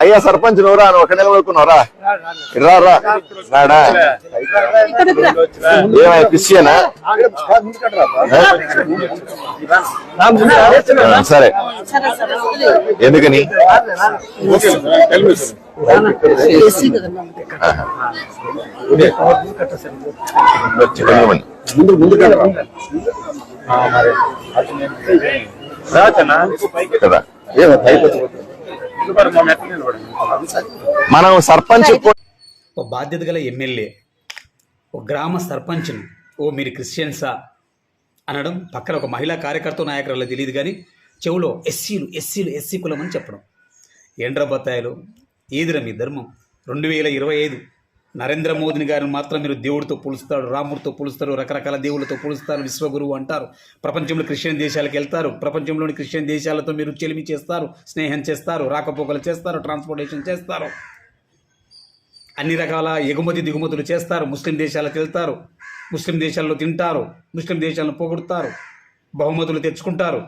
అయ్యా సర్పంచ్ నువ్వురా నువ్వు ఒక నిలబడుకున్నావురా రాడా ఏమయ్యా క్రిస్టియనా సరే ఎందుకని కదా మనం సర్పంచ్ ఒక బాధ్యత గల ఎమ్మెల్యే ఒక గ్రామ సర్పంచ్ను మీరు క్రిస్టియన్సా అనడం, పక్కన ఒక మహిళా కార్యకర్త నాయకురాలు తెలియదు కానీ చెవులో ఎస్సీ కులం అని చెప్పడం. ఏండ్ర బత్తాయిలు ఏదిరా మీ ధర్మం? 2025 నరేంద్ర మోదీని గారిని మాత్రం మీరు దేవుడితో పోలుస్తారు, రాముడితో పోలుస్తారు, రకరకాల దేవుళ్ళతో పోలుస్తారు, విశ్వగురువు అంటారు. ప్రపంచంలో క్రిస్టియన్ దేశాలకు వెళ్తారు, ప్రపంచంలోని క్రిస్టియన్ దేశాలతో మీరు చెలిమి చేస్తారు, స్నేహం చేస్తారు, రాకపోకలు చేస్తారు, ట్రాన్స్పోర్టేషన్ చేస్తారు, అన్ని రకాల ఎగుమతి దిగుమతులు చేస్తారు, ముస్లిం దేశాలకు వెళ్తారు, ముస్లిం దేశాల్లో తింటారు, ముస్లిం దేశాలను పొగుడుతారు, బహుమతులు తెచ్చుకుంటారు,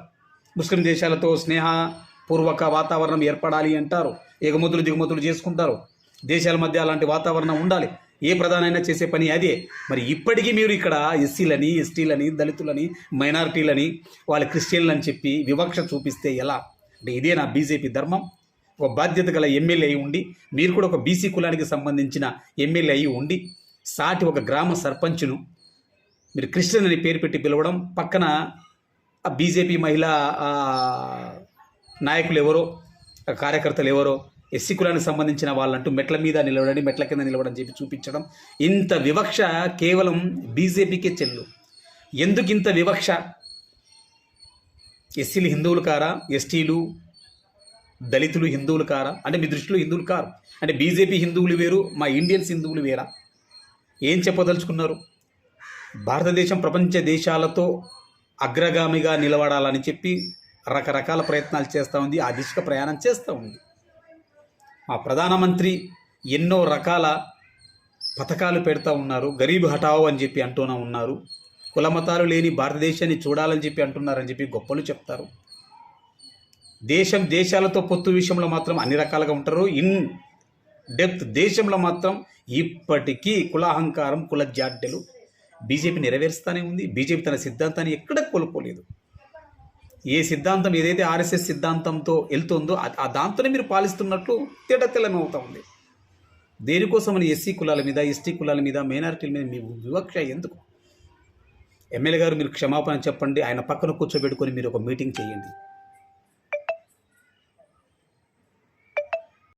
ముస్లిం దేశాలతో స్నేహపూర్వక వాతావరణం ఏర్పడాలి అంటారు, ఎగుమతులు దిగుమతులు చేసుకుంటారు. దేశాల మధ్య అలాంటి వాతావరణం ఉండాలి. ఏ ప్రధానైనా చేసే పని అదే. మరి ఇప్పటికీ మీరు ఇక్కడ ఎస్సీలని, ఎస్టీలని, దళితులని, మైనారిటీలని, వాళ్ళ క్రిస్టియన్లని చెప్పి వివక్ష చూపిస్తే ఎలా? అంటే ఇదే నా బీజేపీ ధర్మం. ఒక బాధ్యత గల ఎమ్మెల్యే అయి ఉండి, మీరు కూడా ఒక బీసీ కులానికి సంబంధించిన ఎమ్మెల్యే అయి ఉండి, సాటి ఒక గ్రామ సర్పంచ్ను మీరు క్రిస్టియన్ అని పేరు పెట్టి పిలవడం, పక్కన ఆ బీజేపీ మహిళా నాయకులు ఎవరో, కార్యకర్తలు ఎవరో ఎస్సీ కులానికి సంబంధించిన వాళ్ళంటూ మెట్ల మీద నిలవడని, మెట్ల కింద నిలవడని చెప్పి చూపించడం, ఇంత వివక్ష కేవలం బీజేపీకే చెల్లు. ఎందుకు ఇంత వివక్ష? ఎస్సీలు హిందువులు కారా? ఎస్టీలు దళితులు హిందువులు కారా? అంటే మీ దృష్టిలో హిందువులు కారు అంటే బీజేపీ హిందువులు వేరు, మా ఇండియన్స్ హిందువులు వేరా? ఏం చెప్పదలుచుకున్నారు? భారతదేశం ప్రపంచ దేశాలతో అగ్రగామిగా నిలబడాలని చెప్పి రకరకాల ప్రయత్నాలు చేస్తూ ఉంది, ఆ దిశగా ప్రయాణం చేస్తూ ఉంది. మా ప్రధానమంత్రి ఎన్నో రకాల పథకాలు పెడతా ఉన్నారు. గరీబ్ హఠావో అని చెప్పి అంటూనే ఉన్నారు. కులమతాలు లేని భారతదేశాన్ని చూడాలని చెప్పి అంటున్నారని చెప్పి గొప్పలు చెప్తారు. దేశాలతో పొత్తు విషయంలో మాత్రం అన్ని రకాలుగా ఉంటారు. ఇన్ డెప్త్ దేశంలో మాత్రం ఇప్పటికీ కులాహంకారం, కుల జాడ్యలు బీజేపీ నెరవేరుస్తూనే ఉంది. బీజేపీ తన సిద్ధాంతాన్ని ఎక్కడ కోల్పోలేదు. ఏ సిద్ధాంతం ఏదైతే ఆర్ఎస్ఎస్ సిద్ధాంతంతో వెళ్తుందో ఆ దాంతోనే మీరు పాలిస్తున్నట్లు తెల్లమవుతా ఉంది. దేనికోసమని ఎస్సీ కులాల మీద, ఎస్టీ కులాల మీద, మైనారిటీల మీద మీ వివక్ష ఎందుకు? ఎమ్మెల్యే గారు మీరు క్షమాపణ చెప్పండి, ఆయన పక్కన కూర్చోబెట్టుకొని మీరు ఒక మీటింగ్ చేయండి.